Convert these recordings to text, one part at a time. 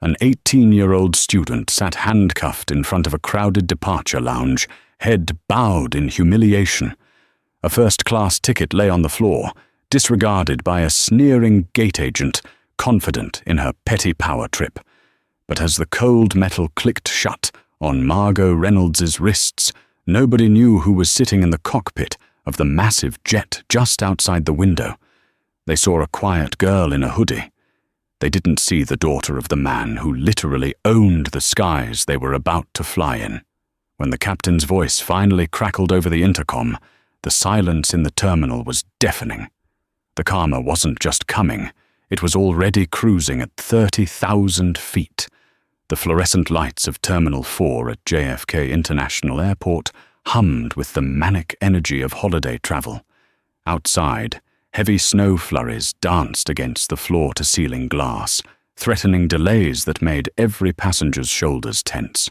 An 18-year-old student sat handcuffed in front of a crowded departure lounge, head bowed in humiliation. A first-class ticket lay on the floor, disregarded by a sneering gate agent, confident in her petty power trip. But as the cold metal clicked shut on Margot Reynolds's wrists, nobody knew who was sitting in the cockpit of the massive jet just outside the window. They saw a quiet girl in a hoodie. They didn't see the daughter of the man who literally owned the skies they were about to fly in. When the captain's voice finally crackled over the intercom, the silence in the terminal was deafening. The Karma wasn't just coming, it was already cruising at 30,000 feet. The fluorescent lights of Terminal 4 at JFK International Airport hummed with the manic energy of holiday travel. Outside, heavy snow flurries danced against the floor-to-ceiling glass, threatening delays that made every passenger's shoulders tense.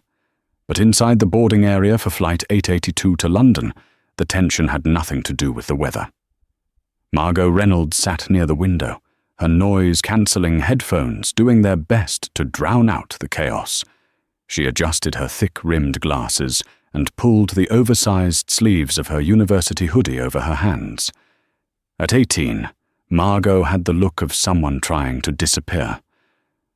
But inside the boarding area for Flight 882 to London, the tension had nothing to do with the weather. Margot Reynolds sat near the window, her noise-cancelling headphones doing their best to drown out the chaos. She adjusted her thick-rimmed glasses and pulled the oversized sleeves of her university hoodie over her hands. At 18, Margot had the look of someone trying to disappear.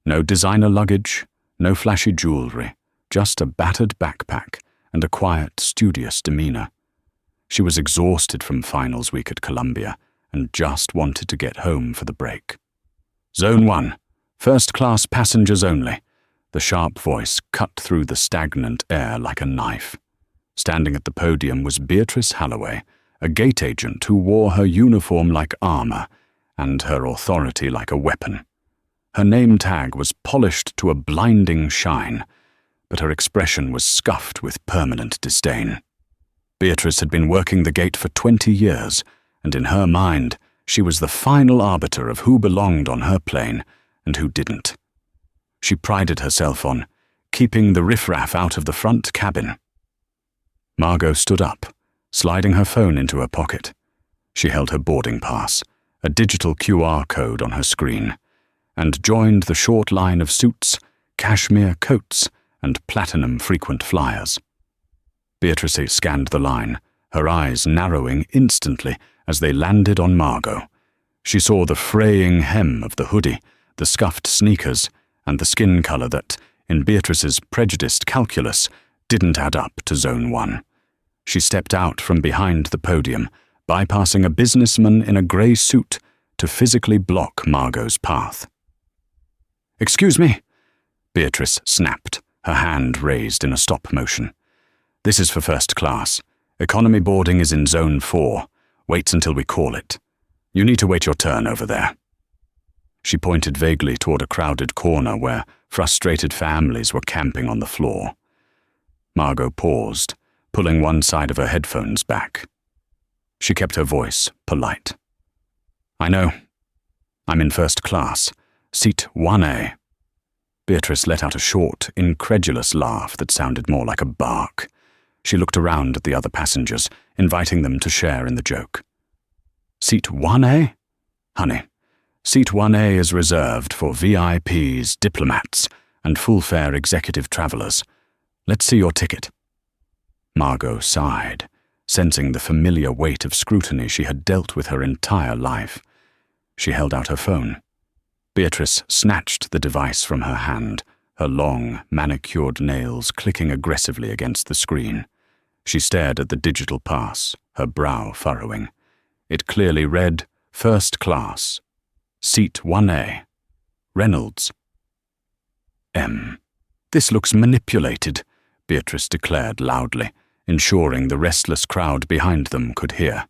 No designer luggage, no flashy jewelry, just a battered backpack and a quiet, studious demeanor. She was exhausted from finals week at Columbia and just wanted to get home for the break. Zone 1, first-class passengers only. The sharp voice cut through the stagnant air like a knife. Standing at the podium was Beatrice Halloway, a gate agent who wore her uniform like armor and her authority like a weapon. Her name tag was polished to a blinding shine, but her expression was scuffed with permanent disdain. Beatrice had been working the gate for 20 years, and in her mind, she was the final arbiter of who belonged on her plane and who didn't. She prided herself on keeping the riffraff out of the front cabin. Margot stood up, sliding her phone into her pocket. She held her boarding pass, a digital QR code on her screen, and joined the short line of suits, cashmere coats, and platinum frequent flyers. Beatrice scanned the line, her eyes narrowing instantly as they landed on Margot. She saw the fraying hem of the hoodie, the scuffed sneakers, and the skin color that, in Beatrice's prejudiced calculus, didn't add up to Zone 1. She stepped out from behind the podium, bypassing a businessman in a grey suit to physically block Margot's path. "Excuse me," Beatrice snapped, her hand raised in a stop motion. "This is for first class. Economy boarding is in Zone 4. Wait until we call it. You need to wait your turn over there." She pointed vaguely toward a crowded corner where frustrated families were camping on the floor. Margot paused, pulling one side of her headphones back. She kept her voice polite. "I know. I'm in first class, seat 1A. Beatrice let out a short, incredulous laugh that sounded more like a bark. She looked around at the other passengers, inviting them to share in the joke. "Seat 1A? Honey, Seat 1A is reserved for VIPs, diplomats, and full-fare executive travelers. Let's see your ticket." Margot sighed, sensing the familiar weight of scrutiny she had dealt with her entire life. She held out her phone. Beatrice snatched the device from her hand, her long, manicured nails clicking aggressively against the screen. She stared at the digital pass, her brow furrowing. It clearly read, "First class. Seat 1A. Reynolds." "This looks manipulated," Beatrice declared loudly, ensuring the restless crowd behind them could hear.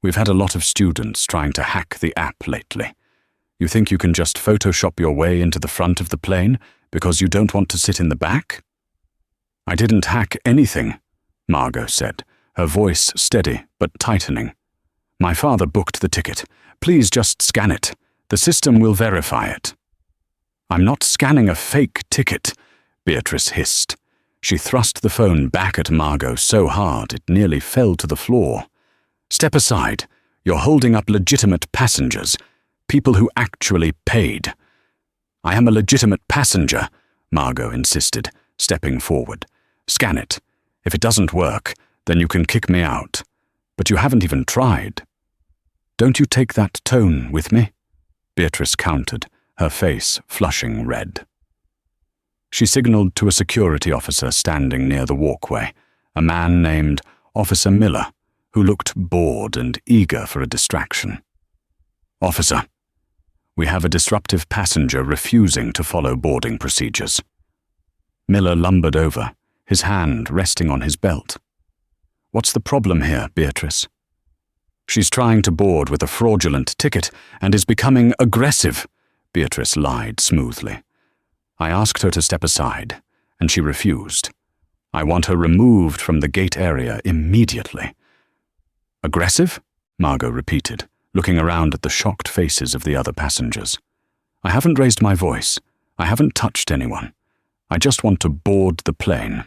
"We've had a lot of students trying to hack the app lately. You think you can just Photoshop your way into the front of the plane because you don't want to sit in the back?" "I didn't hack anything," Margot said, her voice steady but tightening. "My father booked the ticket. Please just scan it. The system will verify it." "I'm not scanning a fake ticket," Beatrice hissed. She thrust the phone back at Margot so hard it nearly fell to the floor. "Step aside. You're holding up legitimate passengers, people who actually paid." I am a legitimate passenger, Margot insisted, stepping forward. Scan it. If it doesn't work, then you can kick me out. But you haven't even tried. Don't you take that tone with me? Beatrice countered, her face flushing red. She signaled to a security officer standing near the walkway, a man named Officer Miller, who looked bored and eager for a distraction. Officer, we have a disruptive passenger refusing to follow boarding procedures. Miller lumbered over, his hand resting on his belt. What's the problem here, Beatrice? She's trying to board with a fraudulent ticket and is becoming aggressive, Beatrice lied smoothly. I asked her to step aside, and she refused. I want her removed from the gate area immediately. Aggressive? Margot repeated, looking around at the shocked faces of the other passengers. I haven't raised my voice. I haven't touched anyone. I just want to board the plane.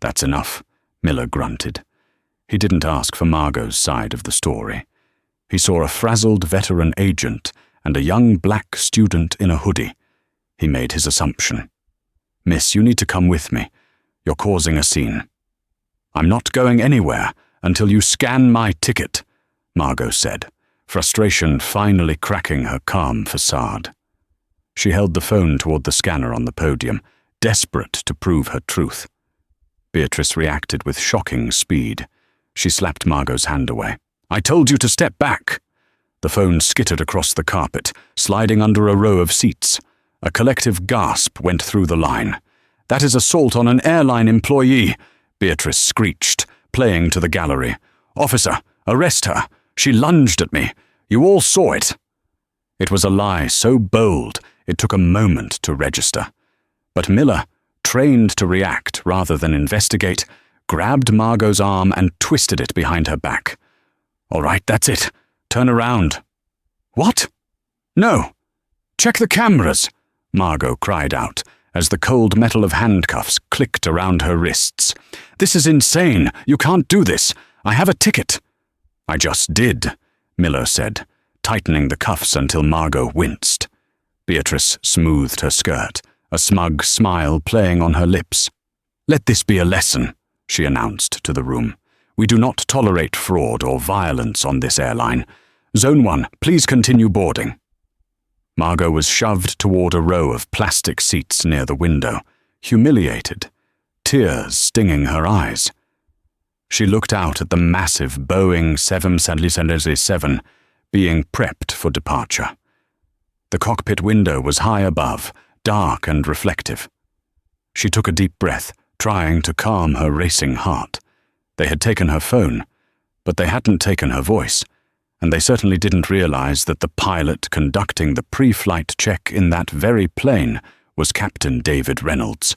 That's enough, Miller grunted. He didn't ask for Margot's side of the story. He saw a frazzled veteran agent and a young black student in a hoodie. He made his assumption. Miss, you need to come with me. You're causing a scene. I'm not going anywhere until you scan my ticket, Margot said, frustration finally cracking her calm facade. She held the phone toward the scanner on the podium, desperate to prove her truth. Beatrice reacted with shocking speed. She slapped Margot's hand away. I told you to step back. The phone skittered across the carpet, sliding under a row of seats. A collective gasp went through the line. That is assault on an airline employee, Beatrice screeched, playing to the gallery. Officer, arrest her. She lunged at me. You all saw it. It was a lie so bold it took a moment to register. But Miller, trained to react rather than investigate, grabbed Margot's arm and twisted it behind her back. All right, that's it. Turn around. What? No. Check the cameras, Margot cried out, as the cold metal of handcuffs clicked around her wrists. This is insane. You can't do this. I have a ticket. I just did, Miller said, tightening the cuffs until Margot winced. Beatrice smoothed her skirt, a smug smile playing on her lips. Let this be a lesson, she announced to the room. We do not tolerate fraud or violence on this airline. Zone 1, please continue boarding. Margot was shoved toward a row of plastic seats near the window, humiliated, tears stinging her eyes. She looked out at the massive Boeing 777 being prepped for departure. The cockpit window was high above, dark and reflective. She took a deep breath, trying to calm her racing heart. They had taken her phone, but they hadn't taken her voice, and they certainly didn't realize that the pilot conducting the pre-flight check in that very plane was Captain David Reynolds,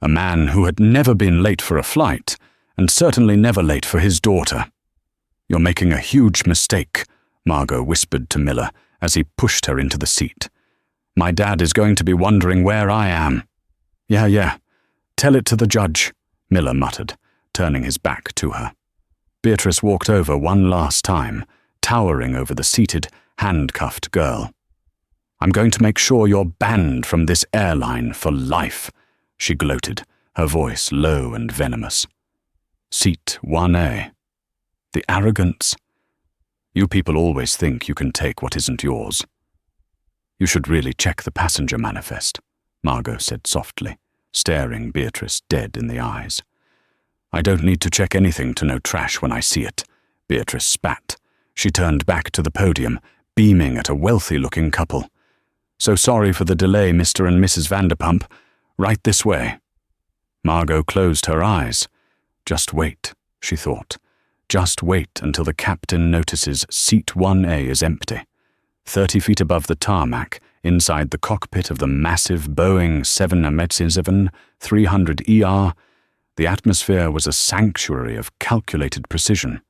a man who had never been late for a flight, and certainly never late for his daughter. You're making a huge mistake, Margot whispered to Miller as he pushed her into the seat. My dad is going to be wondering where I am. Yeah. Tell it to the judge, Miller muttered, turning his back to her. Beatrice walked over one last time, towering over the seated, handcuffed girl. I'm going to make sure you're banned from this airline for life, she gloated, her voice low and venomous. Seat 1A. The arrogance. You people always think you can take what isn't yours. You should really check the passenger manifest, Margot said softly, staring Beatrice dead in the eyes. I don't need to check anything to know trash when I see it, Beatrice spat. She turned back to the podium, beaming at a wealthy-looking couple. So sorry for the delay, Mr. and Mrs. Vanderpump. Right this way. Margot closed her eyes. Just wait, she thought. Just wait until the captain notices seat 1A is empty. 30 feet above the tarmac, inside the cockpit of the massive Boeing 777-300ER, the atmosphere was a sanctuary of calculated precision.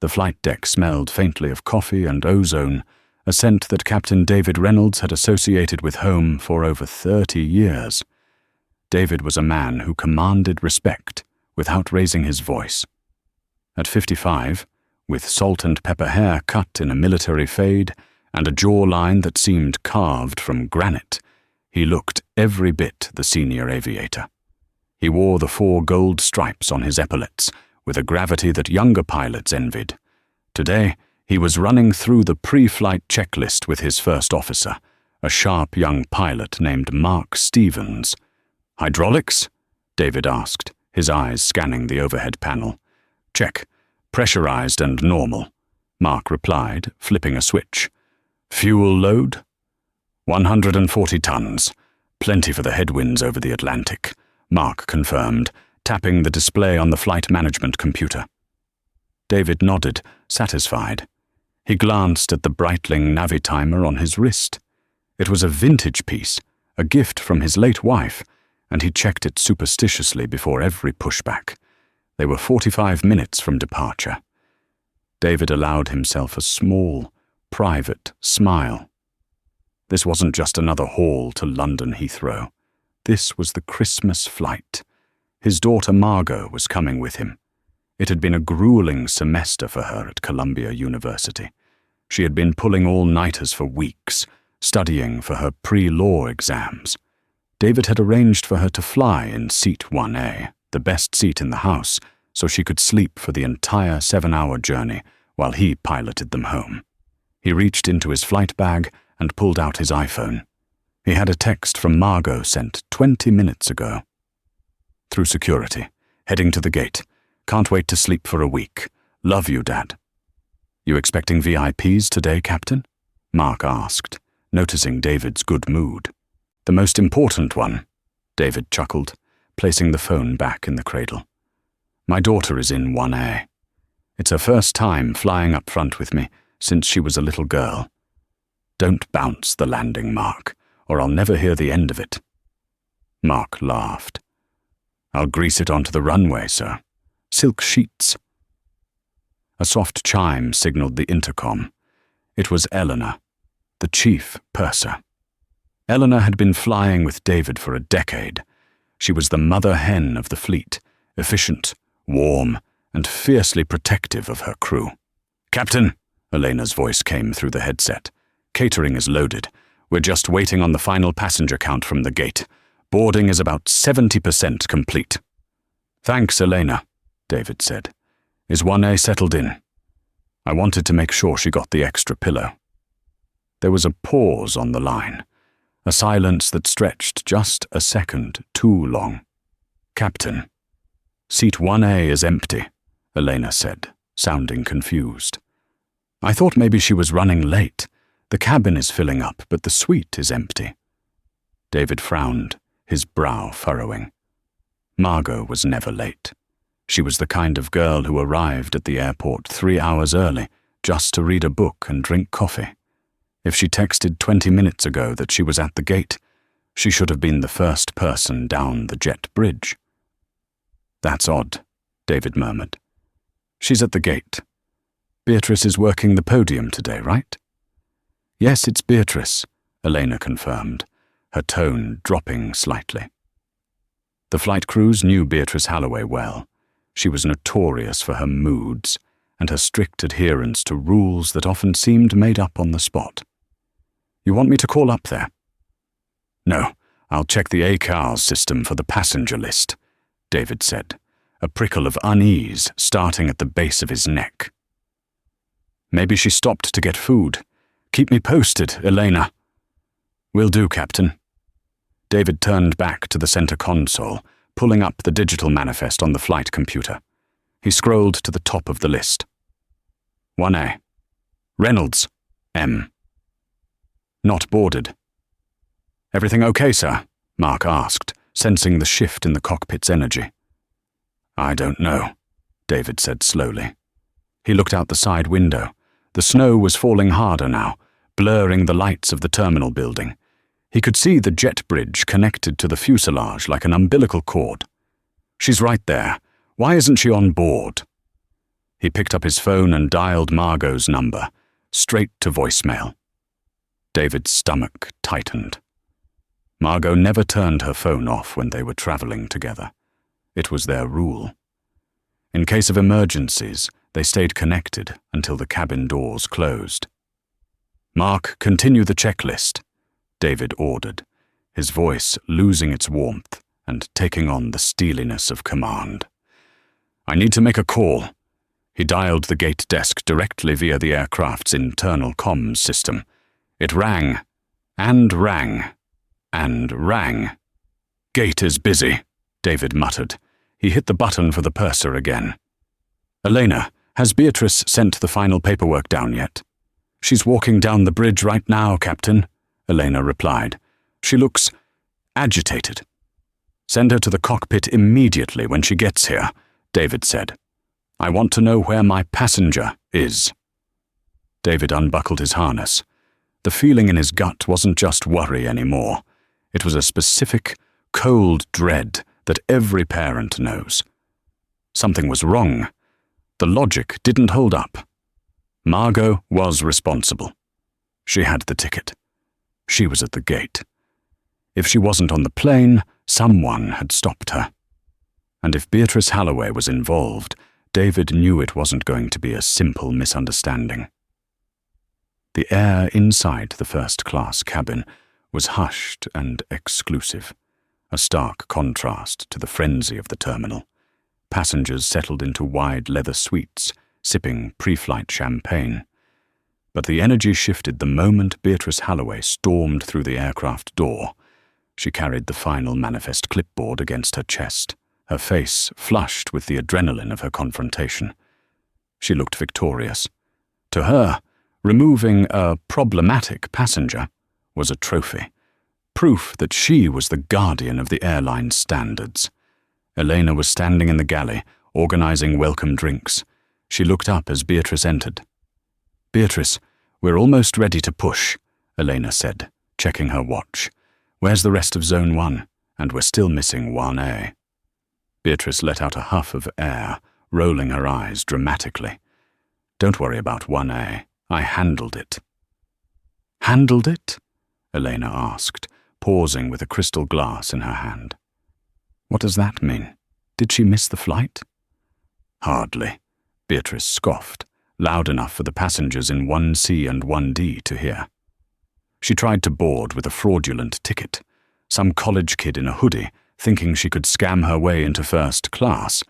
The flight deck smelled faintly of coffee and ozone, a scent that Captain David Reynolds had associated with home for over 30 years. David was a man who commanded respect without raising his voice. At 55, with salt and pepper hair cut in a military fade and a jawline that seemed carved from granite, He looked every bit the senior aviator. He wore the 4 gold stripes on his epaulets with a gravity that younger pilots envied. Today, he was running through the pre-flight checklist with his first officer, a sharp young pilot named Mark Stevens. "Hydraulics?" David asked, his eyes scanning the overhead panel. "Check. Pressurized and normal," Mark replied, flipping a switch. "Fuel load?" 140 tons. Plenty for the headwinds over the Atlantic," Mark confirmed, tapping the display on the flight management computer. David nodded, satisfied. He glanced at the Breitling Navitimer on his wrist. It was a vintage piece, a gift from his late wife, and he checked it superstitiously before every pushback. They were 45 minutes from departure. David allowed himself a small, private smile. This wasn't just another haul to London Heathrow. This was the Christmas flight. His daughter Margot was coming with him. It had been a grueling semester for her at Columbia University. She had been pulling all-nighters for weeks, studying for her pre-law exams. David had arranged for her to fly in seat 1A, the best seat in the house, so she could sleep for the entire 7-hour journey while he piloted them home. He reached into his flight bag and pulled out his iPhone. He had a text from Margot sent 20 minutes ago. "Through security. Heading to the gate. Can't wait to sleep for a week. Love you, Dad." "You expecting VIPs today, Captain?" Mark asked, noticing David's good mood. "The most important one," David chuckled, placing the phone back in the cradle. "My daughter is in 1A. It's her first time flying up front with me since she was a little girl. Don't bounce the landing, Mark, or I'll never hear the end of it." Mark laughed. "I'll grease it onto the runway, sir. Silk sheets." A soft chime signaled the intercom. It was Eleanor, the chief purser. Eleanor had been flying with David for a decade. She was the mother hen of the fleet, efficient, warm, and fiercely protective of her crew. "Captain," Elena's voice came through the headset. "Catering is loaded. We're just waiting on the final passenger count from the gate. Boarding is about 70% complete." "Thanks, Elena," David said. "Is 1A settled in?" I wanted to make sure she got the extra pillow. There was a pause on the line, a silence that stretched just a second too long. "Captain." "Seat 1A is empty," Elena said, sounding confused. "I thought maybe she was running late. The cabin is filling up, but the suite is empty." David frowned, his brow furrowing. Margot was never late. She was the kind of girl who arrived at the airport 3 hours early, just to read a book and drink coffee. If she texted 20 minutes ago that she was at the gate, she should have been the first person down the jet bridge. "That's odd," David murmured. "She's at the gate. Beatrice is working the podium today, right?" "Yes, it's Beatrice," Elena confirmed, her tone dropping slightly. The flight crews knew Beatrice Halloway well. She was notorious for her moods and her strict adherence to rules that often seemed made up on the spot. "You want me to call up there?" "No, I'll check the ACARS system for the passenger list," David said, a prickle of unease starting at the base of his neck. "Maybe she stopped to get food. Keep me posted, Elena." "Will do, Captain." David turned back to the center console, pulling up the digital manifest on the flight computer. He scrolled to the top of the list. 1A. Reynolds, M. Not boarded. "Everything okay, sir?" Mark asked, sensing the shift in the cockpit's energy. "I don't know," David said slowly. He looked out the side window. The snow was falling harder now, blurring the lights of the terminal building. He could see the jet bridge connected to the fuselage like an umbilical cord. "She's right there. Why isn't she on board?" He picked up his phone and dialed Margot's number, straight to voicemail. David's stomach tightened. Margot never turned her phone off when they were traveling together. It was their rule. In case of emergencies, they stayed connected until the cabin doors closed. "Mark, continue the checklist," David ordered, his voice losing its warmth and taking on the steeliness of command. "I need to make a call." He dialed the gate desk directly via the aircraft's internal comms system. It rang, and rang, and rang. "Gate is busy," David muttered. He hit the button for the purser again. "Elena, has Beatrice sent the final paperwork down yet?" "She's walking down the bridge right now, Captain," Elena replied. "She looks agitated." "Send her to the cockpit immediately when she gets here," David said. "I want to know where my passenger is." David unbuckled his harness. The feeling in his gut wasn't just worry anymore. It was a specific, cold dread that every parent knows. Something was wrong. The logic didn't hold up. Margot was responsible. She had the ticket. She was at the gate. If she wasn't on the plane, someone had stopped her. And if Beatrice Halloway was involved, David knew it wasn't going to be a simple misunderstanding. The air inside the first-class cabin was hushed and exclusive, a stark contrast to the frenzy of the terminal. Passengers settled into wide leather suites, sipping pre-flight champagne. But the energy shifted the moment Beatrice Halloway stormed through the aircraft door. She carried the final manifest clipboard against her chest, her face flushed with the adrenaline of her confrontation. She looked victorious. To her, removing a problematic passenger was a trophy, proof that she was the guardian of the airline's standards. Elena was standing in the galley, organizing welcome drinks. She looked up as Beatrice entered. "Beatrice, we're almost ready to push," Elena said, checking her watch. "Where's the rest of Zone 1? And we're still missing 1A. Beatrice let out a huff of air, rolling her eyes dramatically. "Don't worry about 1A. I handled it." "Handled it?" Elena asked, pausing with a crystal glass in her hand. "What does that mean? Did she miss the flight?" "Hardly," Beatrice scoffed, loud enough for the passengers in 1C and 1D to hear. "She tried to board with a fraudulent ticket. Some college kid in a hoodie, thinking she could scam her way into first class.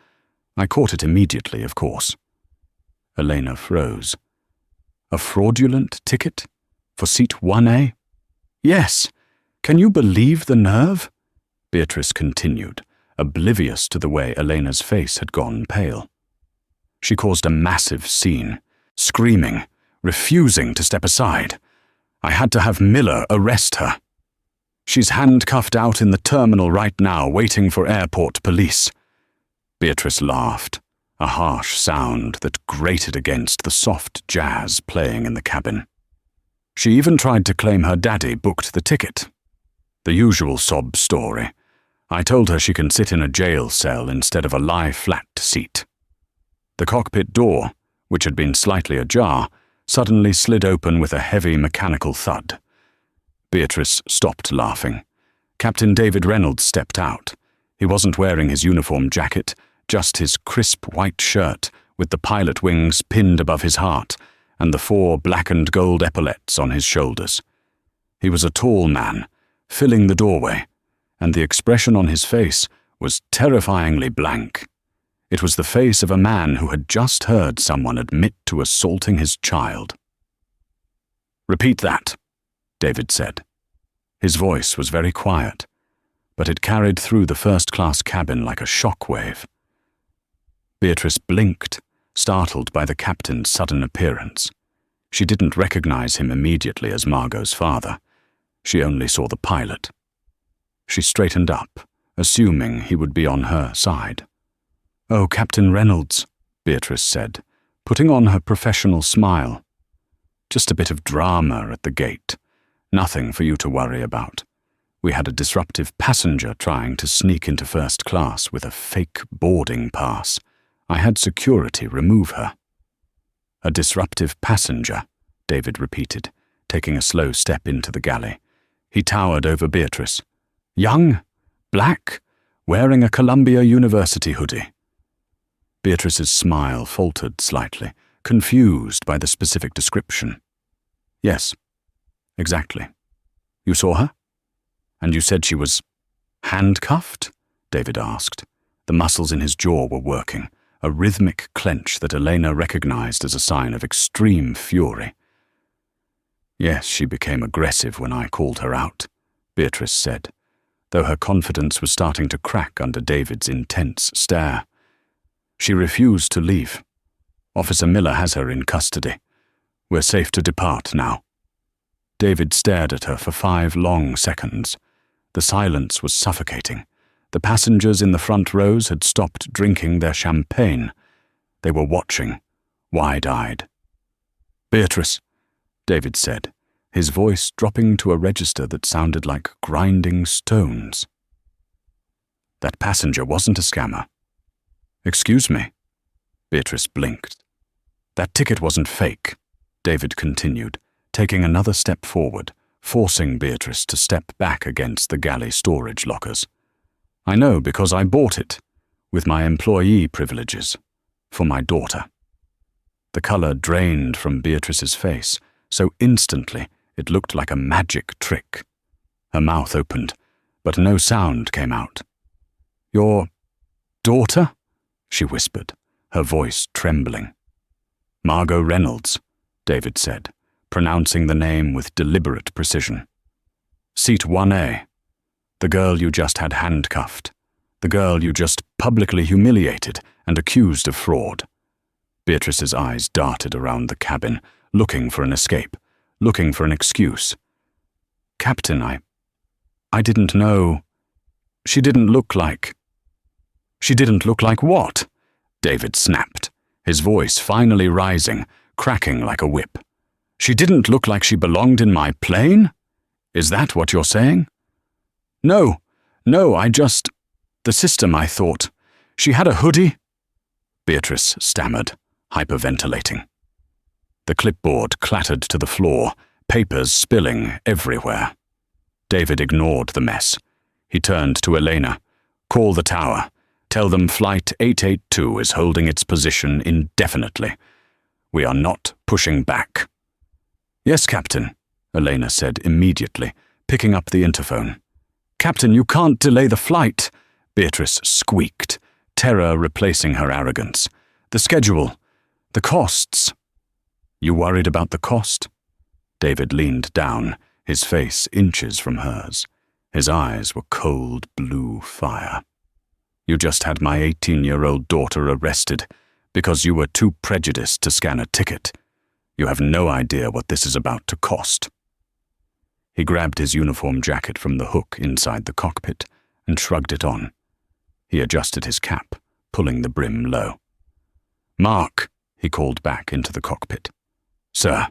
I caught it immediately, of course." Elena froze. "A fraudulent ticket? For seat 1A? "Yes. Can you believe the nerve?" Beatrice continued, oblivious to the way Elena's face had gone pale. "She caused a massive scene, screaming, refusing to step aside. I had to have Miller arrest her. She's handcuffed out in the terminal right now, waiting for airport police." Beatrice laughed, a harsh sound that grated against the soft jazz playing in the cabin. "She even tried to claim her daddy booked the ticket. The usual sob story. I told her she can sit in a jail cell instead of a lie-flat seat." The cockpit door, which had been slightly ajar, suddenly slid open with a heavy mechanical thud. Beatrice stopped laughing. Captain David Reynolds stepped out. He wasn't wearing his uniform jacket, just his crisp white shirt with the pilot wings pinned above his heart and the 4 black and gold epaulets on his shoulders. He was a tall man, filling the doorway, and the expression on his face was terrifyingly blank. It was the face of a man who had just heard someone admit to assaulting his child. "Repeat that," David said. His voice was very quiet, but it carried through the first-class cabin like a shockwave. Beatrice blinked, startled by the captain's sudden appearance. She didn't recognize him immediately as Margot's father. She only saw the pilot. She straightened up, assuming he would be on her side. "Oh, Captain Reynolds," Beatrice said, putting on her professional smile. "Just a bit of drama at the gate. Nothing for you to worry about. We had a disruptive passenger trying to sneak into first class with a fake boarding pass. I had security remove her." "A disruptive passenger," David repeated, taking a slow step into the galley. He towered over Beatrice. "Young, black, wearing a Columbia University hoodie." Beatrice's smile faltered slightly, confused by the specific description. "Yes, exactly. You saw her?" And you said she was handcuffed? David asked. The muscles in his jaw were working, a rhythmic clench that Elena recognized as a sign of extreme fury. Yes, she became aggressive when I called her out, Beatrice said, though her confidence was starting to crack under David's intense stare. She refused to leave. Officer Miller has her in custody. We're safe to depart now. David stared at her for 5 long seconds. The silence was suffocating. The passengers in the front rows had stopped drinking their champagne. They were watching, wide-eyed. Beatrice, David said, his voice dropping to a register that sounded like grinding stones. That passenger wasn't a scammer. Excuse me. Beatrice blinked. That ticket wasn't fake, David continued, taking another step forward, forcing Beatrice to step back against the galley storage lockers. I know because I bought it, with my employee privileges, for my daughter. The color drained from Beatrice's face, so instantly it looked like a magic trick. Her mouth opened, but no sound came out. Your daughter? She whispered, her voice trembling. Margot Reynolds, David said, pronouncing the name with deliberate precision. Seat 1A. The girl you just had handcuffed. The girl you just publicly humiliated and accused of fraud. Beatrice's eyes darted around the cabin, looking for an escape, looking for an excuse. Captain, I didn't know. She didn't look like what? David snapped, his voice finally rising, cracking like a whip. She didn't look like she belonged in my plane? Is that what you're saying? No, the system, I thought. She had a hoodie? Beatrice stammered, hyperventilating. The clipboard clattered to the floor, papers spilling everywhere. David ignored the mess. He turned to Elena. Call the tower. Tell them Flight 882 is holding its position indefinitely. We are not pushing back. Yes, Captain, Elena said immediately, picking up the interphone. Captain, you can't delay the flight, Beatrice squeaked, terror replacing her arrogance. The schedule, the costs. You worried about the cost? David leaned down, his face inches from hers. His eyes were cold blue fire. You just had my 18-year-old daughter arrested because you were too prejudiced to scan a ticket. You have no idea what this is about to cost. He grabbed his uniform jacket from the hook inside the cockpit and shrugged it on. He adjusted his cap, pulling the brim low. Mark, he called back into the cockpit. Sir.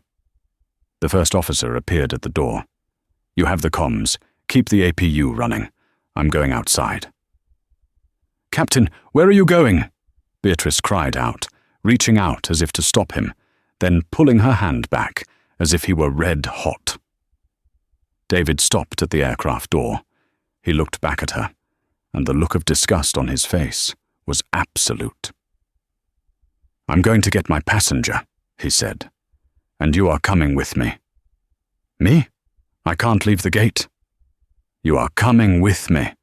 The first officer appeared at the door. You have the comms. Keep the APU running. I'm going outside. Captain, where are you going? Beatrice cried out, reaching out as if to stop him, then pulling her hand back as if he were red hot. David stopped at the aircraft door. He looked back at her, and the look of disgust on his face was absolute. I'm going to get my passenger, he said, and you are coming with me. Me? I can't leave the gate. You are coming with me,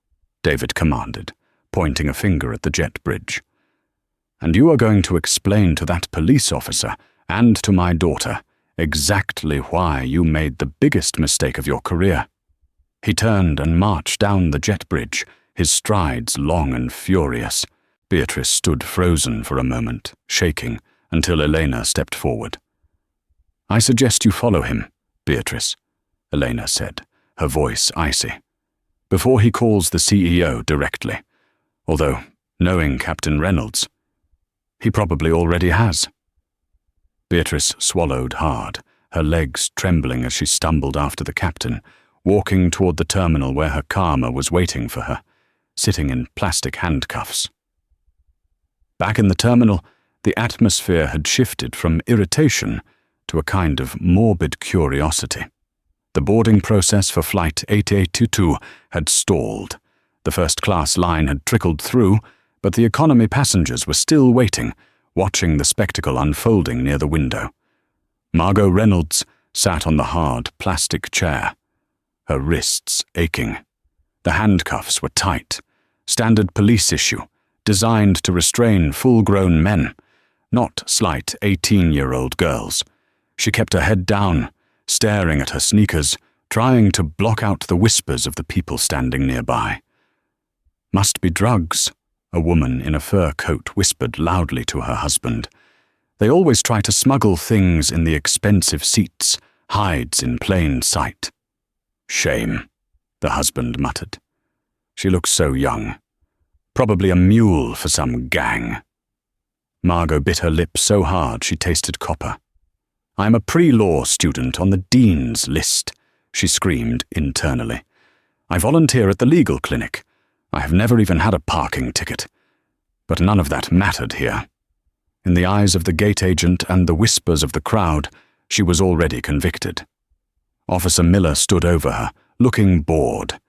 David commanded, pointing a finger at the jet bridge. And you are going to explain to that police officer and to my daughter exactly why you made the biggest mistake of your career. He turned and marched down the jet bridge, his strides long and furious. Beatrice stood frozen for a moment, shaking, until Elena stepped forward. I suggest you follow him, Beatrice, Elena said, her voice icy, before he calls the CEO directly, although, knowing Captain Reynolds, he probably already has. Beatrice swallowed hard, her legs trembling as she stumbled after the captain, walking toward the terminal where her karma was waiting for her, sitting in plastic handcuffs. Back in the terminal, the atmosphere had shifted from irritation to a kind of morbid curiosity. The boarding process for Flight 8822 had stalled. The first-class line had trickled through, but the economy passengers were still waiting, watching the spectacle unfolding near the window. Margot Reynolds sat on the hard plastic chair, her wrists aching. The handcuffs were tight, standard police issue, designed to restrain full-grown men, not slight 18-year-old girls. She kept her head down, staring at her sneakers, trying to block out the whispers of the people standing nearby. "Must be drugs," a woman in a fur coat whispered loudly to her husband. "They always try to smuggle things in the expensive seats, hides in plain sight." "Shame," the husband muttered. "She looks so young. Probably a mule for some gang." Margot bit her lip so hard she tasted copper. "I'm a pre-law student on the dean's list," she screamed internally. "I volunteer at the legal clinic. I have never even had a parking ticket. But none of that mattered here." In the eyes of the gate agent and the whispers of the crowd, she was already convicted. Officer Miller stood over her, looking bored.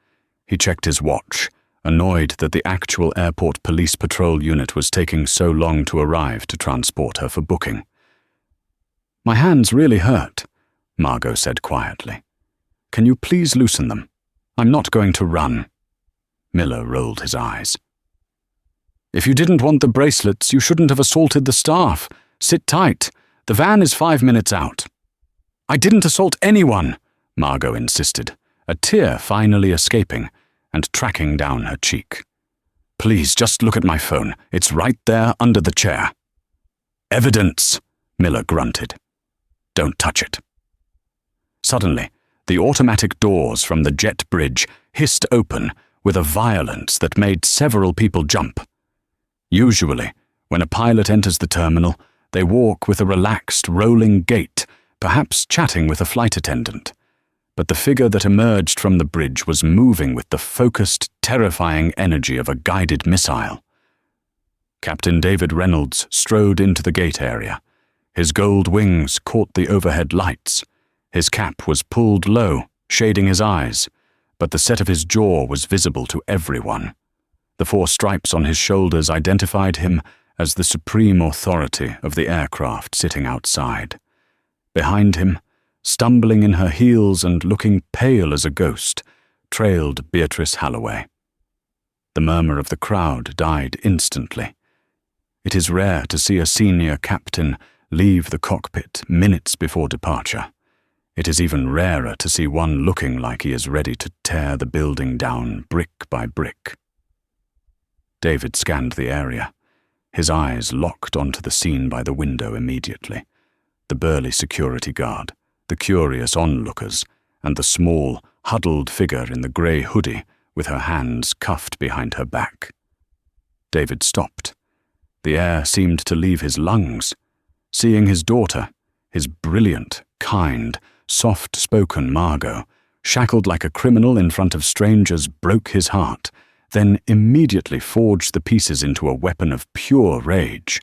He checked his watch, annoyed that the actual airport police patrol unit was taking so long to arrive to transport her for booking. "My hands really hurt," Margot said quietly. "Can you please loosen them? I'm not going to run." Miller rolled his eyes. "If you didn't want the bracelets, you shouldn't have assaulted the staff. Sit tight. The van is 5 minutes out." "I didn't assault anyone," Margot insisted, a tear finally escaping and tracking down her cheek. "Please, just look at my phone. It's right there under the chair." "Evidence," Miller grunted. "Don't touch it." Suddenly, the automatic doors from the jet bridge hissed open with a violence that made several people jump. Usually, when a pilot enters the terminal, they walk with a relaxed, rolling gait, perhaps chatting with a flight attendant. But the figure that emerged from the bridge was moving with the focused, terrifying energy of a guided missile. Captain David Reynolds strode into the gate area. His gold wings caught the overhead lights. His cap was pulled low, shading his eyes, but the set of his jaw was visible to everyone. The 4 stripes on his shoulders identified him as the supreme authority of the aircraft sitting outside. Behind him, stumbling in her heels and looking pale as a ghost, trailed Beatrice Halloway. The murmur of the crowd died instantly. It is rare to see a senior captain leave the cockpit minutes before departure. It is even rarer to see one looking like he is ready to tear the building down brick by brick. David scanned the area, his eyes locked onto the scene by the window immediately. The burly security guard, the curious onlookers, and the small, huddled figure in the grey hoodie with her hands cuffed behind her back. David stopped. The air seemed to leave his lungs. Seeing his daughter, his brilliant, kind, soft-spoken Margot, shackled like a criminal in front of strangers, broke his heart, then immediately forged the pieces into a weapon of pure rage.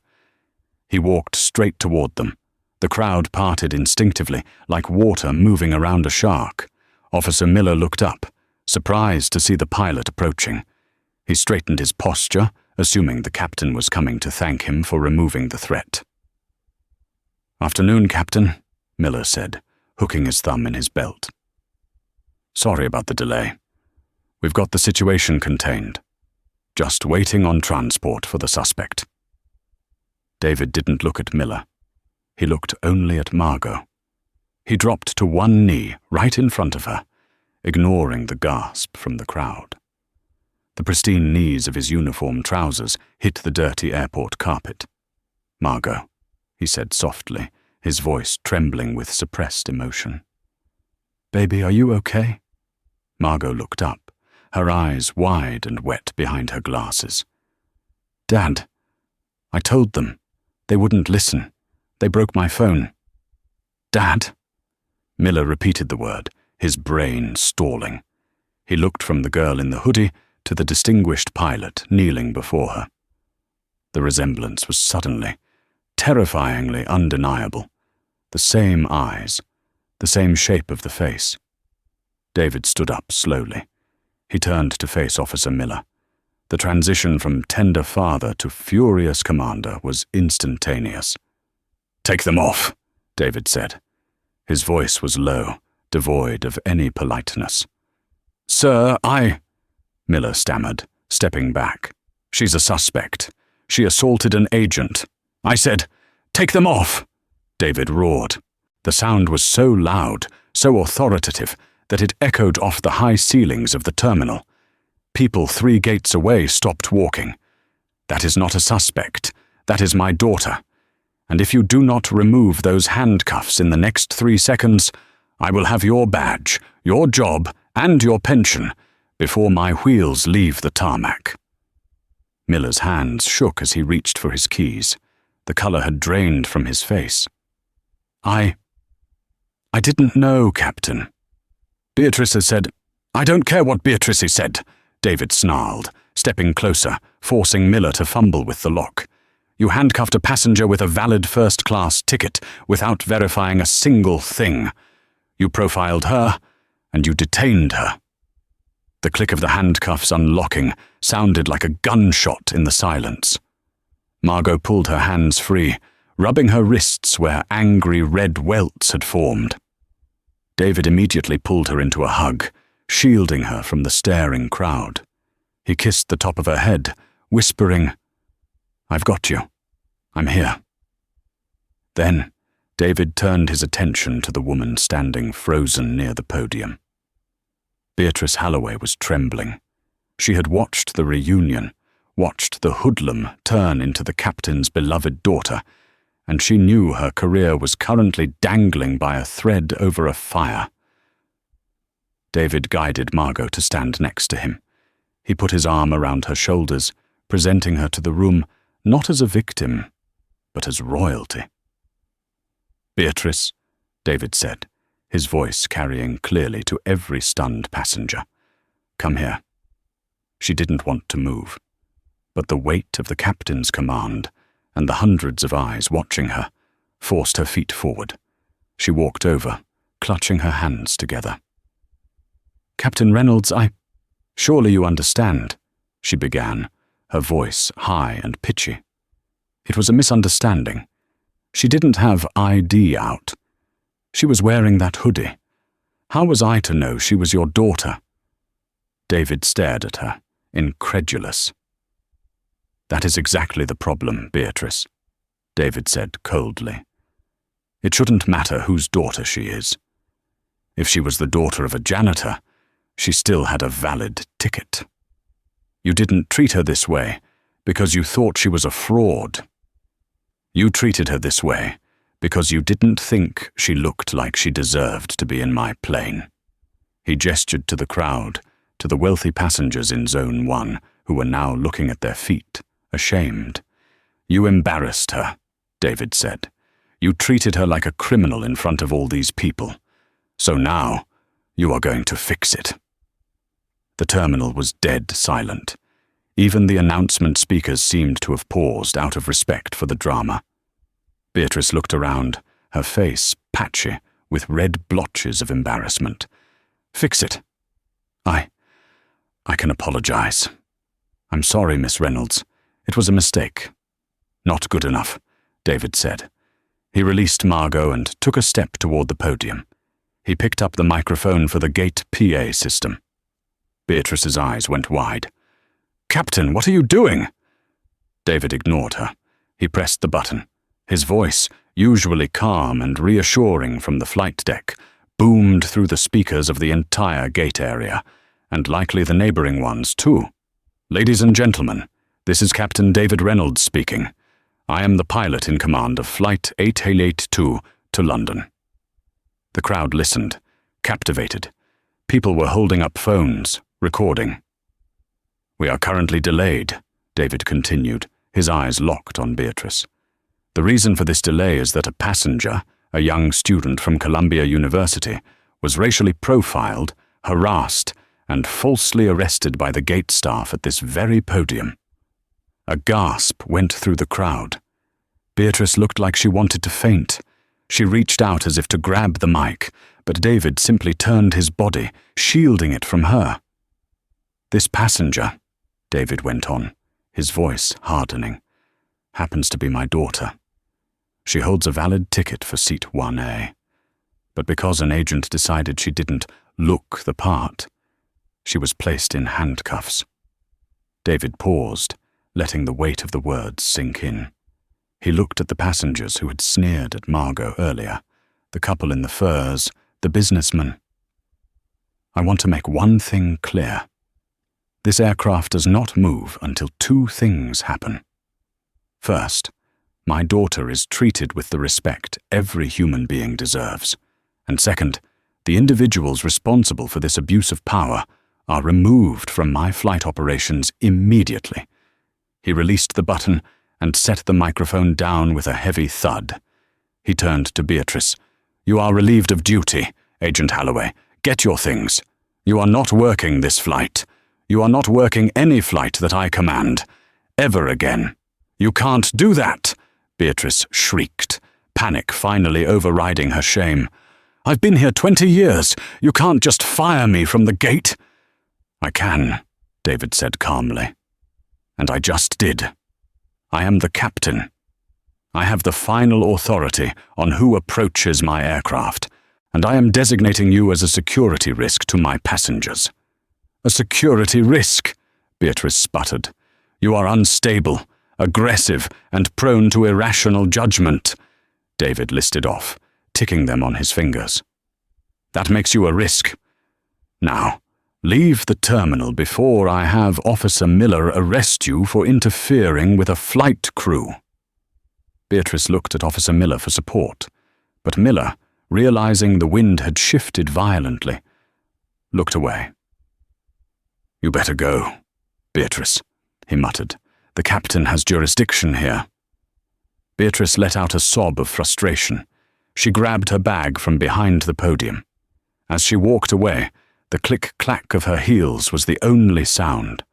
He walked straight toward them. The crowd parted instinctively, like water moving around a shark. Officer Miller looked up, surprised to see the pilot approaching. He straightened his posture, assuming the captain was coming to thank him for removing the threat. "Afternoon, Captain," Miller said, hooking his thumb in his belt. "Sorry about the delay. We've got the situation contained. Just waiting on transport for the suspect." David didn't look at Miller. He looked only at Margot. He dropped to one knee right in front of her, ignoring the gasp from the crowd. The pristine knees of his uniform trousers hit the dirty airport carpet. "Margot," he said softly, his voice trembling with suppressed emotion. "Baby, are you okay?" Margot looked up, her eyes wide and wet behind her glasses. "Dad, I told them. They wouldn't listen. They broke my phone." "Dad?" Miller repeated the word, his brain stalling. He looked from the girl in the hoodie to the distinguished pilot kneeling before her. The resemblance was suddenly, terrifyingly undeniable. The same eyes, the same shape of the face. David stood up slowly. He turned to face Officer Miller. The transition from tender father to furious commander was instantaneous. "Take them off," David said. His voice was low, devoid of any politeness. "Sir, Miller stammered, stepping back. "She's a suspect. She assaulted an agent. I said, 'Take them off!'" David roared. The sound was so loud, so authoritative, that it echoed off the high ceilings of the terminal. People 3 gates away stopped walking. "That is not a suspect. That is my daughter. And if you do not remove those handcuffs in the next 3 seconds, I will have your badge, your job, and your pension before my wheels leave the tarmac." Miller's hands shook as he reached for his keys. The color had drained from his face. I didn't know, Captain." "Beatrice has said—" "I don't care what Beatrice said," David snarled, stepping closer, forcing Miller to fumble with the lock. "You handcuffed a passenger with a valid first-class ticket without verifying a single thing. You profiled her, and you detained her." The click of the handcuffs unlocking sounded like a gunshot in the silence. Margot pulled her hands free, rubbing her wrists where angry red welts had formed. David immediately pulled her into a hug, shielding her from the staring crowd. He kissed the top of her head, whispering, "I've got you. I'm here." Then, David turned his attention to the woman standing frozen near the podium. Beatrice Halloway was trembling. She had watched the reunion, watched the hoodlum turn into the captain's beloved daughter, and she knew her career was currently dangling by a thread over a fire. David guided Margot to stand next to him. He put his arm around her shoulders, presenting her to the room not as a victim, but as royalty. "Beatrice," David said, his voice carrying clearly to every stunned passenger, "come here." She didn't want to move, but the weight of the captain's command and the hundreds of eyes watching her forced her feet forward. She walked over, clutching her hands together. "Captain Reynolds, surely you understand," she began, her voice high and pitchy. "It was a misunderstanding. She didn't have ID out. She was wearing that hoodie. How was I to know she was your daughter?" David stared at her, incredulous. "That is exactly the problem, Beatrice," David said coldly. "It shouldn't matter whose daughter she is. If she was the daughter of a janitor, she still had a valid ticket. You didn't treat her this way because you thought she was a fraud. You treated her this way because you didn't think she looked like she deserved to be in my plane." He gestured to the crowd, to the wealthy passengers in Zone 1 who were now looking at their feet, ashamed. "You embarrassed her," David said. "You treated her like a criminal in front of all these people. So now, you are going to fix it." The terminal was dead silent. Even the announcement speakers seemed to have paused out of respect for the drama. Beatrice looked around, her face patchy with red blotches of embarrassment. "Fix it. I can apologize. I'm sorry, Miss Reynolds. It was a mistake." "Not good enough," David said. He released Margot and took a step toward the podium. He picked up the microphone for the gate PA system. Beatrice's eyes went wide. "Captain, what are you doing?" David ignored her. He pressed the button. His voice, usually calm and reassuring from the flight deck, boomed through the speakers of the entire gate area, and likely the neighboring ones too. "Ladies and gentlemen, this is Captain David Reynolds speaking. I am the pilot in command of Flight 8882 to London." The crowd listened, captivated. People were holding up phones, recording. "We are currently delayed," David continued, his eyes locked on Beatrice. "The reason for this delay is that a passenger, a young student from Columbia University, was racially profiled, harassed, and falsely arrested by the gate staff at this very podium." A gasp went through the crowd. Beatrice looked like she wanted to faint. She reached out as if to grab the mic, but David simply turned his body, shielding it from her. "This passenger," David went on, his voice hardening, "happens to be my daughter. She holds a valid ticket for seat 1A. But because an agent decided she didn't look the part, She was placed in handcuffs. David paused, letting the weight of the words sink in. He looked at the passengers who had sneered at Margot earlier, the couple in the furs, the businessman. I want to make one thing clear. This aircraft does not move until two things happen. First, my daughter is treated with the respect every human being deserves. And second, the individuals responsible for this abuse of power are removed from my flight operations immediately. He released the button and set the microphone down with a heavy thud. He turned to Beatrice. "You are relieved of duty, Agent Holloway. Get your things. You are not working this flight. You are not working any flight that I command. Ever again." "You can't do that," Beatrice shrieked, panic finally overriding her shame. "I've been here 20 years. You can't just fire me from the gate." "I can," David said calmly. "And I just did. I am the captain. I have the final authority on who approaches my aircraft, and I am designating you as a security risk to my passengers." "A security risk?" Beatrice sputtered. "You are unstable, aggressive, and prone to irrational judgment," David listed off, ticking them on his fingers. "That makes you a risk. Now, leave the terminal before I have Officer Miller arrest you for interfering with a flight crew." Beatrice looked at Officer Miller for support, but Miller, realizing the wind had shifted violently, looked away. "You better go, Beatrice," he muttered. "The captain has jurisdiction here." Beatrice let out a sob of frustration. She grabbed her bag from behind the podium. As she walked away, the click-clack of her heels was the only sound.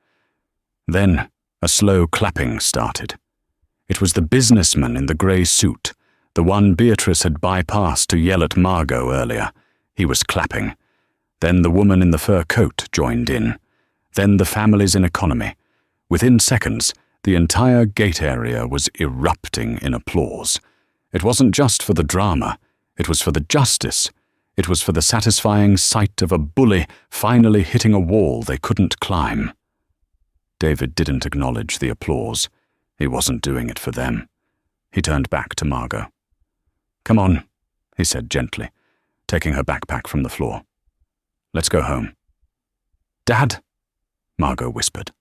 Then a slow clapping started. It was the businessman in the grey suit, the one Beatrice had bypassed to yell at Margot earlier. He was clapping. Then the woman in the fur coat joined in. Then the families in economy. Within seconds, the entire gate area was erupting in applause. It wasn't just for the drama. It was for the justice. It was for the satisfying sight of a bully finally hitting a wall they couldn't climb. David didn't acknowledge the applause. He wasn't doing it for them. He turned back to Margot. "Come on," he said gently, taking her backpack from the floor. "Let's go home." "Dad," Margot whispered,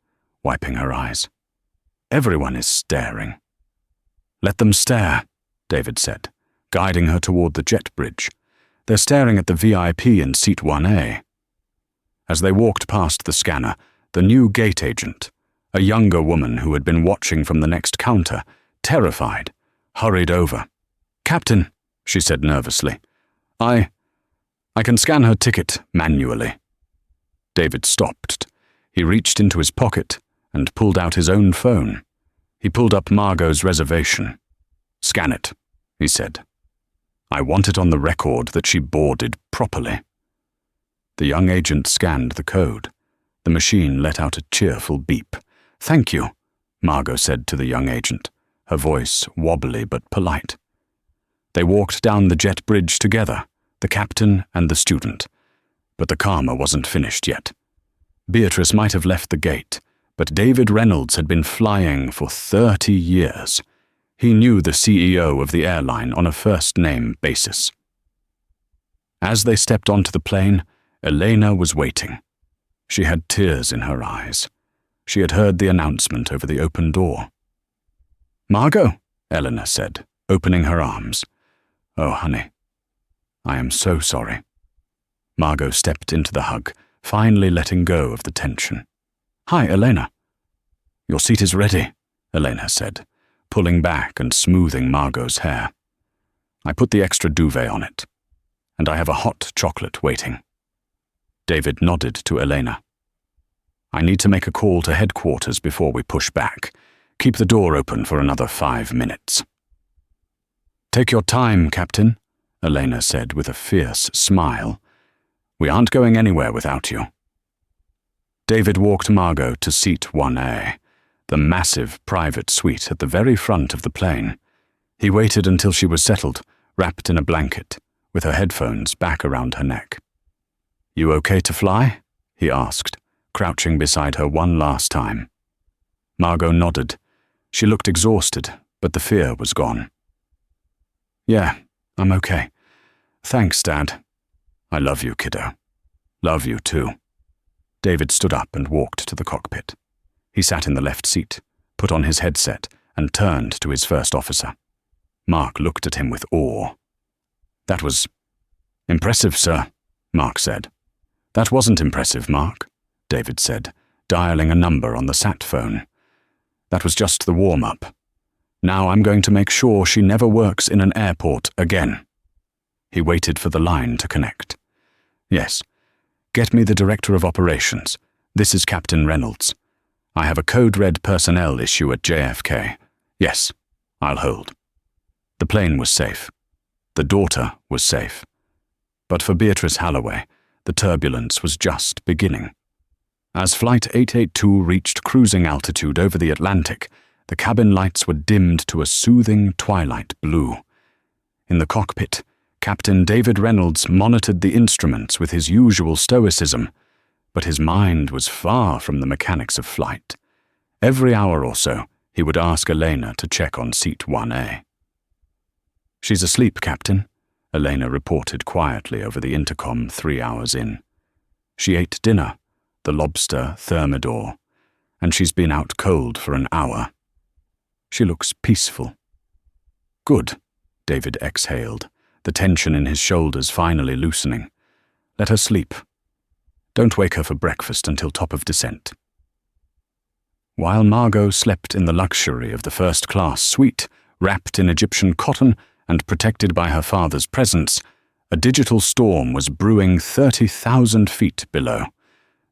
wiping her eyes. "Everyone is staring." "Let them stare," David said, guiding her toward the jet bridge. "They're staring at the VIP in seat 1A. As they walked past the scanner, the new gate agent, a younger woman who had been watching from the next counter, terrified, hurried over. "Captain," she said nervously, I can scan her ticket manually." David stopped. He reached into his pocket and pulled out his own phone. He pulled up Margot's reservation. "Scan it," he said. "I want it on the record that she boarded properly." The young agent scanned the code. The machine let out a cheerful beep. "Thank you," Margot said to the young agent, her voice wobbly but polite. They walked down the jet bridge together, the captain and the student. But the karma wasn't finished yet. Beatrice might have left the gate, but David Reynolds had been flying for 30 years. He knew the CEO of the airline on a first-name basis. As they stepped onto the plane, Elena was waiting. She had tears in her eyes. She had heard the announcement over the open door. "Margot," Eleanor said, opening her arms. "Oh, honey, I am so sorry." Margot stepped into the hug, finally letting go of the tension. "Hi, Elena." "Your seat is ready," Elena said, pulling back and smoothing Margot's hair. "I put the extra duvet on it, and I have a hot chocolate waiting." David nodded to Elena. "I need to make a call to headquarters before we push back. Keep the door open for another 5 minutes." "Take your time, Captain," Elena said with a fierce smile. "We aren't going anywhere without you." David walked Margot to seat 1A, the massive private suite at the very front of the plane. He waited until she was settled, wrapped in a blanket, with her headphones back around her neck. "You okay to fly?" he asked, crouching beside her one last time. Margot nodded. She looked exhausted, but the fear was gone. Yeah, I'm okay. Thanks, Dad. I love you, kiddo. Love you too. David stood up and walked to the cockpit. He sat in the left seat, put on his headset, and turned to his first officer. Mark looked at him with awe. That was impressive, sir, Mark said. That wasn't impressive, Mark, David said, dialing a number on the sat phone. That was just the warm-up. Now I'm going to make sure she never works in an airport again. He waited for the line to connect. Yes. Get me the Director of Operations. This is Captain Reynolds. I have a code red personnel issue at JFK. Yes, I'll hold. The plane was safe. The daughter was safe. But for Beatrice Halloway, the turbulence was just beginning. As Flight 882 reached cruising altitude over the Atlantic, the cabin lights were dimmed to a soothing twilight blue. In the cockpit, Captain David Reynolds monitored the instruments with his usual stoicism, but his mind was far from the mechanics of flight. Every hour or so, he would ask Elena to check on seat 1A. She's asleep, Captain, Elena reported quietly over the intercom 3 hours in. She ate dinner, the lobster thermidor, and she's been out cold for an hour. She looks peaceful. Good, David exhaled, the tension in his shoulders finally loosening. Let her sleep. Don't wake her for breakfast until top of descent. While Margot slept in the luxury of the first-class suite, wrapped in Egyptian cotton and protected by her father's presence, a digital storm was brewing 30,000 feet below.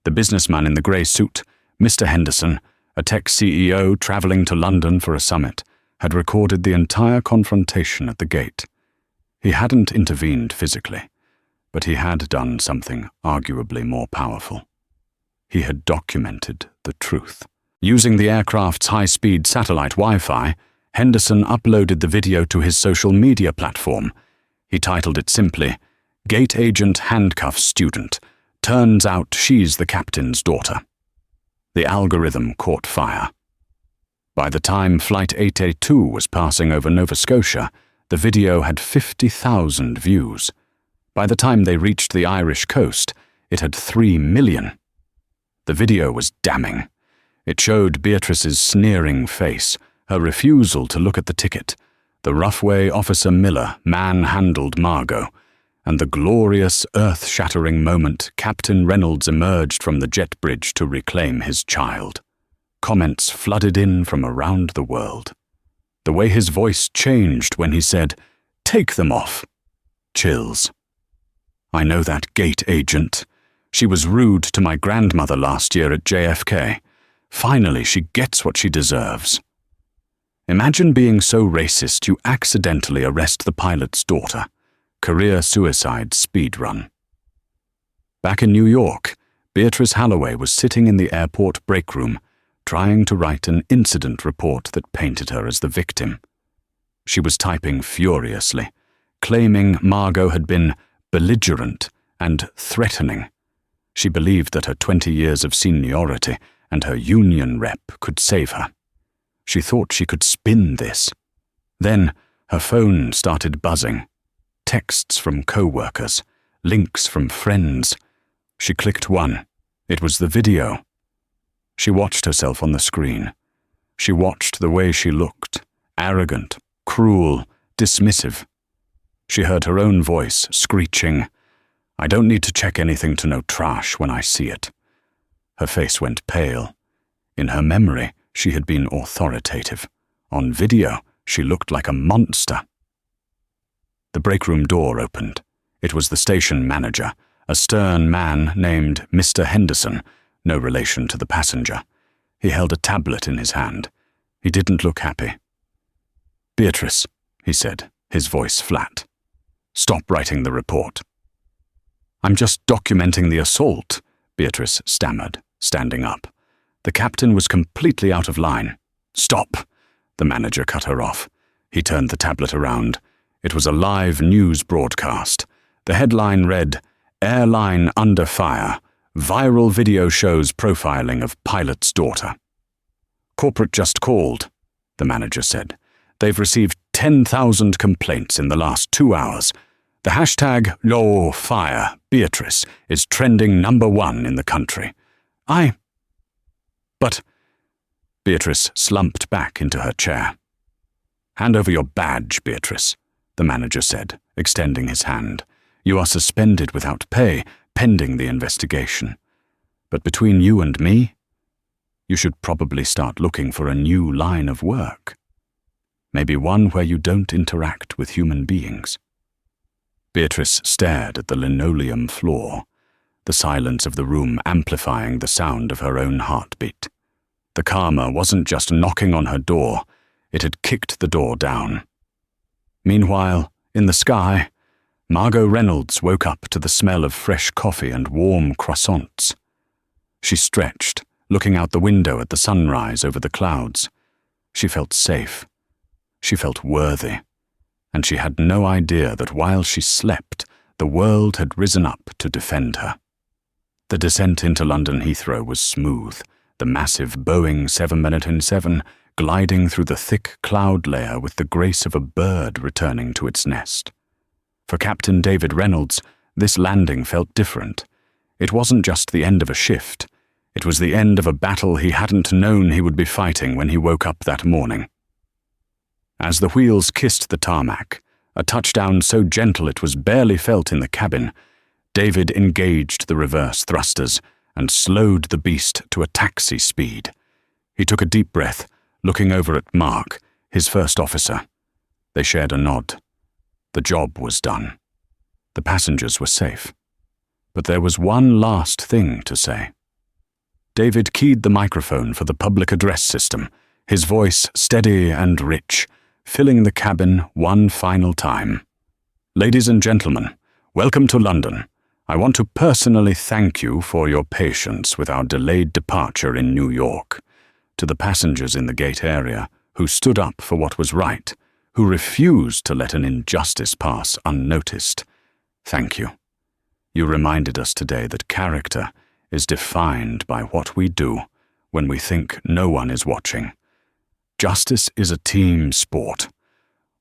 The businessman in the grey suit, Mr. Henderson, a tech CEO travelling to London for a summit, had recorded the entire confrontation at the gate. He hadn't intervened physically, but he had done something arguably more powerful. He had documented the truth. Using the aircraft's high-speed satellite Wi-Fi, Henderson uploaded the video to his social media platform. He titled it simply, "Gate Agent Handcuff Student. Turns out she's the captain's daughter." The algorithm caught fire. By the time Flight 882 was passing over Nova Scotia, the video had 50,000 views. By the time they reached the Irish coast, it had 3 million. The video was damning. It showed Beatrice's sneering face, her refusal to look at the ticket, the rough way Officer Miller manhandled Margot, and the glorious, earth-shattering moment Captain Reynolds emerged from the jet bridge to reclaim his child. Comments flooded in from around the world. The way his voice changed when he said, "Take them off." Chills. I know that gate agent. She was rude to my grandmother last year at JFK. Finally, she gets what she deserves. Imagine being so racist you accidentally arrest the pilot's daughter. Career suicide speedrun. Back in New York, Beatrice Halloway was sitting in the airport break room, trying to write an incident report that painted her as the victim. She was typing furiously, claiming Margot had been belligerent and threatening. She believed that her 20 years of seniority and her union rep could save her. She thought she could spin this. Then her phone started buzzing. Texts from co-workers, links from friends. She clicked one. It was the video. She watched herself on the screen. She watched the way she looked, arrogant, cruel, dismissive. She heard her own voice screeching, "I don't need to check anything to know trash when I see it." Her face went pale. In her memory, she had been authoritative. On video, she looked like a monster. The break room door opened. It was the station manager, a stern man named Mr. Henderson, no relation to the passenger. He held a tablet in his hand. He didn't look happy. "Beatrice," he said, his voice flat. "Stop writing the report." "I'm just documenting the assault," Beatrice stammered, standing up. The captain was completely out of line. "Stop!" The manager cut her off. He turned the tablet around. It was a live news broadcast. The headline read, "Airline under fire. Viral video shows profiling of pilot's daughter. "Corporate just called," the manager said. "They've received 10,000 complaints in the last 2 hours. The hashtag #LawFire Beatrice is trending #1 in the country. But Beatrice slumped back into her chair. "Hand over your badge, Beatrice," the manager said, extending his hand. "You are suspended without pay, pending the investigation. But between you and me, you should probably start looking for a new line of work. Maybe one where you don't interact with human beings." Beatrice stared at the linoleum floor, the silence of the room amplifying the sound of her own heartbeat. The karma wasn't just knocking on her door, it had kicked the door down. Meanwhile, in the sky, Margot Reynolds woke up to the smell of fresh coffee and warm croissants. She stretched, looking out the window at the sunrise over the clouds. She felt safe. She felt worthy. And she had no idea that while she slept, the world had risen up to defend her. The descent into London Heathrow was smooth, the massive Boeing 787 gliding through the thick cloud layer with the grace of a bird returning to its nest. For Captain David Reynolds, this landing felt different. It wasn't just the end of a shift. It was the end of a battle he hadn't known he would be fighting when he woke up that morning. As the wheels kissed the tarmac, a touchdown so gentle it was barely felt in the cabin, David engaged the reverse thrusters and slowed the beast to a taxi speed. He took a deep breath, looking over at Mark, his first officer. They shared a nod. The job was done. The passengers were safe. But there was one last thing to say. David keyed the microphone for the public address system, his voice steady and rich, filling the cabin one final time. "Ladies and gentlemen, welcome to London. I want to personally thank you for your patience with our delayed departure in New York. To the passengers in the gate area, who stood up for what was right, who refused to let an injustice pass unnoticed, thank you. You reminded us today that character is defined by what we do when we think no one is watching. Justice is a team sport.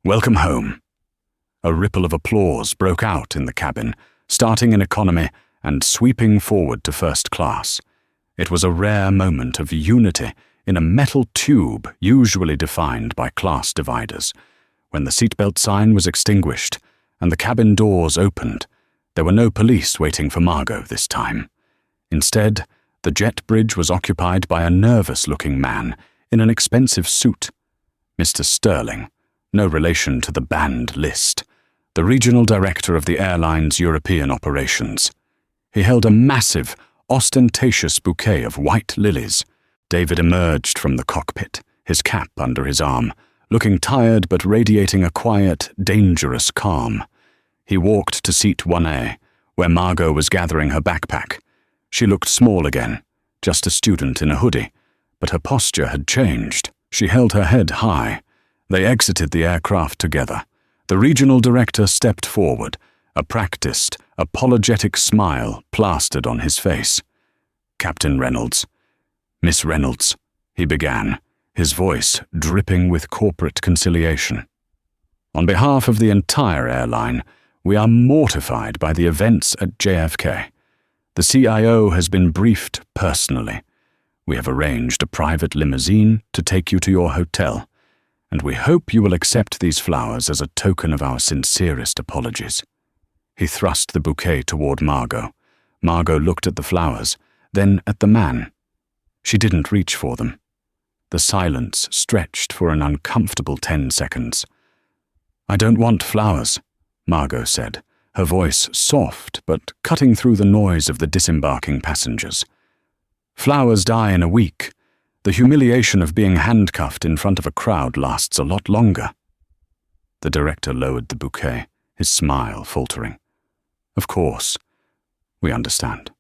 Welcome home." A ripple of applause broke out in the cabin, starting in economy and sweeping forward to first class. It was a rare moment of unity in a metal tube usually defined by class dividers. When the seatbelt sign was extinguished and the cabin doors opened, there were no police waiting for Margot this time. Instead, the jet bridge was occupied by a nervous-looking man in an expensive suit. Mr. Sterling, no relation to the banned list, the regional director of the airline's European operations. He held a massive, ostentatious bouquet of white lilies. David emerged from the cockpit, his cap under his arm, looking tired but radiating a quiet, dangerous calm. He walked to seat 1A, where Margot was gathering her backpack. She looked small again, just a student in a hoodie, but her posture had changed. She held her head high. They exited the aircraft together. The regional director stepped forward, a practiced, apologetic smile plastered on his face. "Captain Reynolds." "Miss Reynolds," he began, his voice dripping with corporate conciliation. "On behalf of the entire airline, we are mortified by the events at JFK. The CIO has been briefed personally. We have arranged a private limousine to take you to your hotel, and we hope you will accept these flowers as a token of our sincerest apologies." He thrust the bouquet toward Margot. Margot looked at the flowers, then at the man. She didn't reach for them. The silence stretched for an uncomfortable 10 seconds. "I don't want flowers," Margot said, her voice soft but cutting through the noise of the disembarking passengers. "Flowers die in a week. The humiliation of being handcuffed in front of a crowd lasts a lot longer." The director lowered the bouquet, his smile faltering. "Of course. We understand.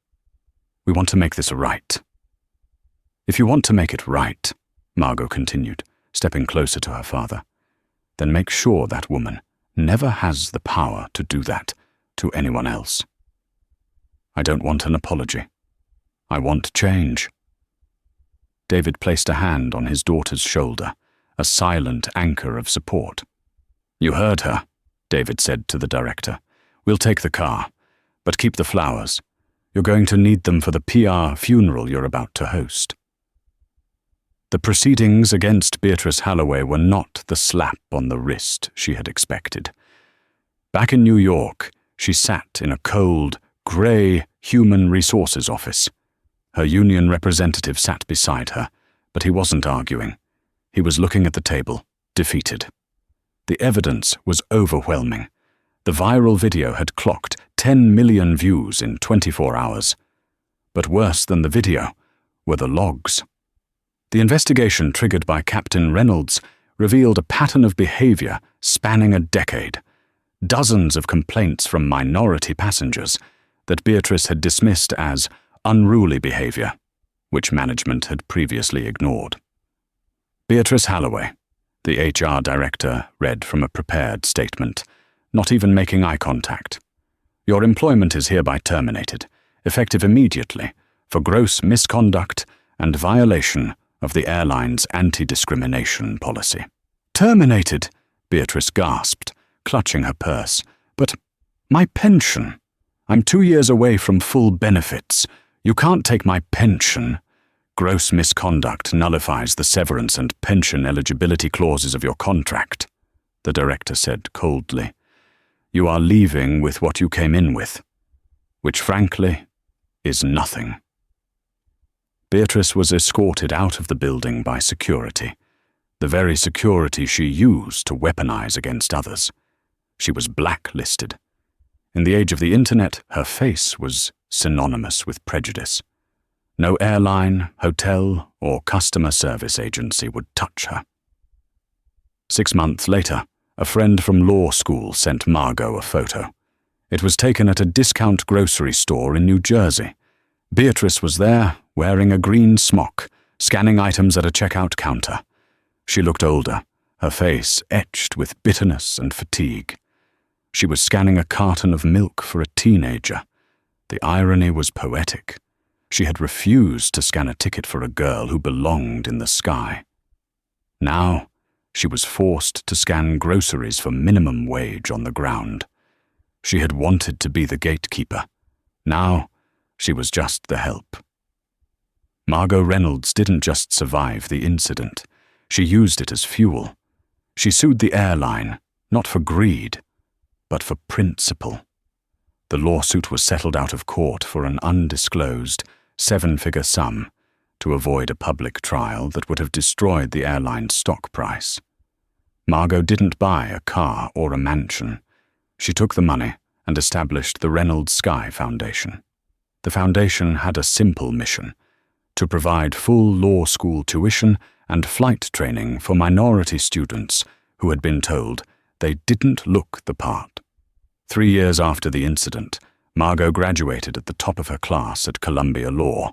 We want to make this right." "If you want to make it right," Margot continued, stepping closer to her father, "then make sure that woman never has the power to do that to anyone else." "I don't want an apology," I want change." David placed a hand on his daughter's shoulder, a silent anchor of support. "You heard her," David said to the director. "We'll take the car, but keep the flowers. You're going to need them for the PR funeral you're about to host." The proceedings against Beatrice Halloway were not the slap on the wrist she had expected. Back in New York, she sat in a cold, grey human resources office. Her union representative sat beside her, but he wasn't arguing. He was looking at the table, defeated. The evidence was overwhelming. The viral video had clocked 10 million views in 24 hours. But worse than the video were the logs. The investigation triggered by Captain Reynolds revealed a pattern of behavior spanning a decade. Dozens of complaints from minority passengers that Beatrice had dismissed as unruly behavior, which management had previously ignored. "Beatrice Halloway," the HR director read from a prepared statement, not even making eye contact. "Your employment is hereby terminated, effective immediately, for gross misconduct and violation of the airline's anti-discrimination policy." "Terminated?" Beatrice gasped, clutching her purse. "But my pension? I'm 2 years away from full benefits. You can't take my pension." "Gross misconduct nullifies the severance and pension eligibility clauses of your contract," the director said coldly. "You are leaving with what you came in with, which frankly is nothing." Beatrice was escorted out of the building by security, the very security she used to weaponize against others. She was blacklisted. In the age of the internet, her face was synonymous with prejudice. No airline, hotel, or customer service agency would touch her. 6 months later, a friend from law school sent Margot a photo. It was taken at a discount grocery store in New Jersey. Beatrice was there, wearing a green smock, scanning items at a checkout counter. She looked older, her face etched with bitterness and fatigue. She was scanning a carton of milk for a teenager. The irony was poetic. She had refused to scan a ticket for a girl who belonged in the sky. Now, she was forced to scan groceries for minimum wage on the ground. She had wanted to be the gatekeeper. Now, she was just the help. Margot Reynolds didn't just survive the incident. She used it as fuel. She sued the airline, not for greed, but for principle. The lawsuit was settled out of court for an undisclosed, 7-figure sum to avoid a public trial that would have destroyed the airline's stock price. Margot didn't buy a car or a mansion. She took the money and established the Reynolds Sky Foundation. The foundation had a simple mission: to provide full law school tuition and flight training for minority students who had been told they didn't look the part. 3 years after the incident, Margot graduated at the top of her class at Columbia Law.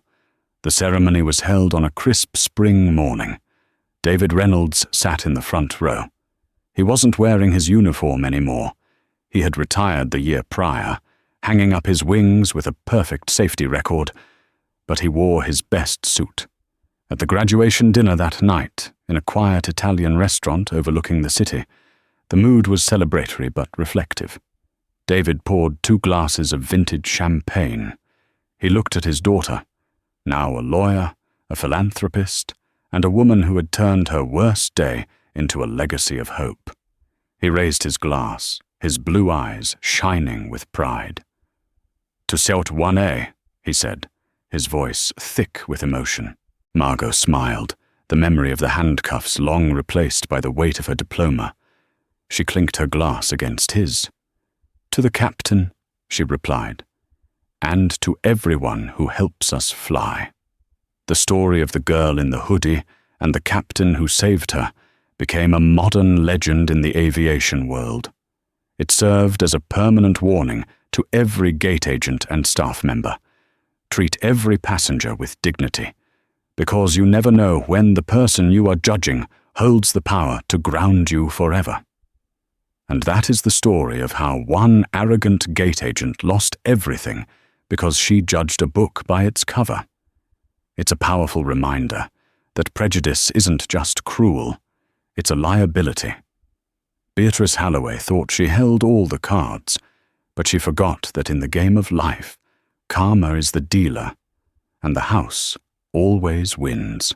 The ceremony was held on a crisp spring morning. David Reynolds sat in the front row. He wasn't wearing his uniform anymore. He had retired the year prior, hanging up his wings with a perfect safety record, but he wore his best suit. At the graduation dinner that night, in a quiet Italian restaurant overlooking the city, the mood was celebratory but reflective. David poured 2 glasses of vintage champagne. He looked at his daughter, now a lawyer, a philanthropist, and a woman who had turned her worst day into a legacy of hope. He raised his glass, his blue eyes shining with pride. "To Seut 1A," he said, his voice thick with emotion. Margot smiled, the memory of the handcuffs long replaced by the weight of her diploma. She clinked her glass against his. "To the captain," she replied, "and to everyone who helps us fly." The story of the girl in the hoodie and the captain who saved her became a modern legend in the aviation world. It served as a permanent warning to every gate agent and staff member. Treat every passenger with dignity, because you never know when the person you are judging holds the power to ground you forever. And that is the story of how one arrogant gate agent lost everything because she judged a book by its cover. It's a powerful reminder that prejudice isn't just cruel, it's a liability. Beatrice Halloway thought she held all the cards, but she forgot that in the game of life, karma is the dealer, and the house always wins.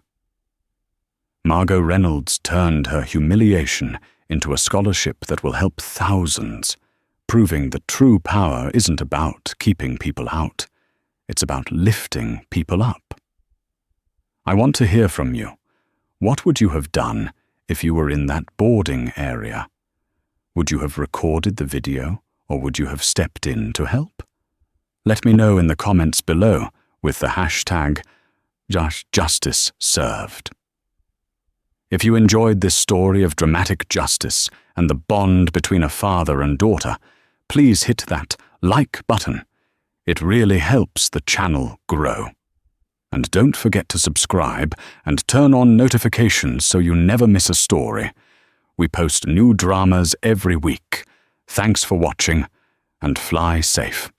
Margot Reynolds turned her humiliation into a scholarship that will help thousands, proving that true power isn't about keeping people out, it's about lifting people up. I want to hear from you. What would you have done if you were in that boarding area? Would you have recorded the video, or would you have stepped in to help? Let me know in the comments below with the hashtag #JusticeServed. If you enjoyed this story of dramatic justice and the bond between a father and daughter, please hit that like button. It really helps the channel grow. And don't forget to subscribe and turn on notifications so you never miss a story. We post new dramas every week. Thanks for watching, and fly safe.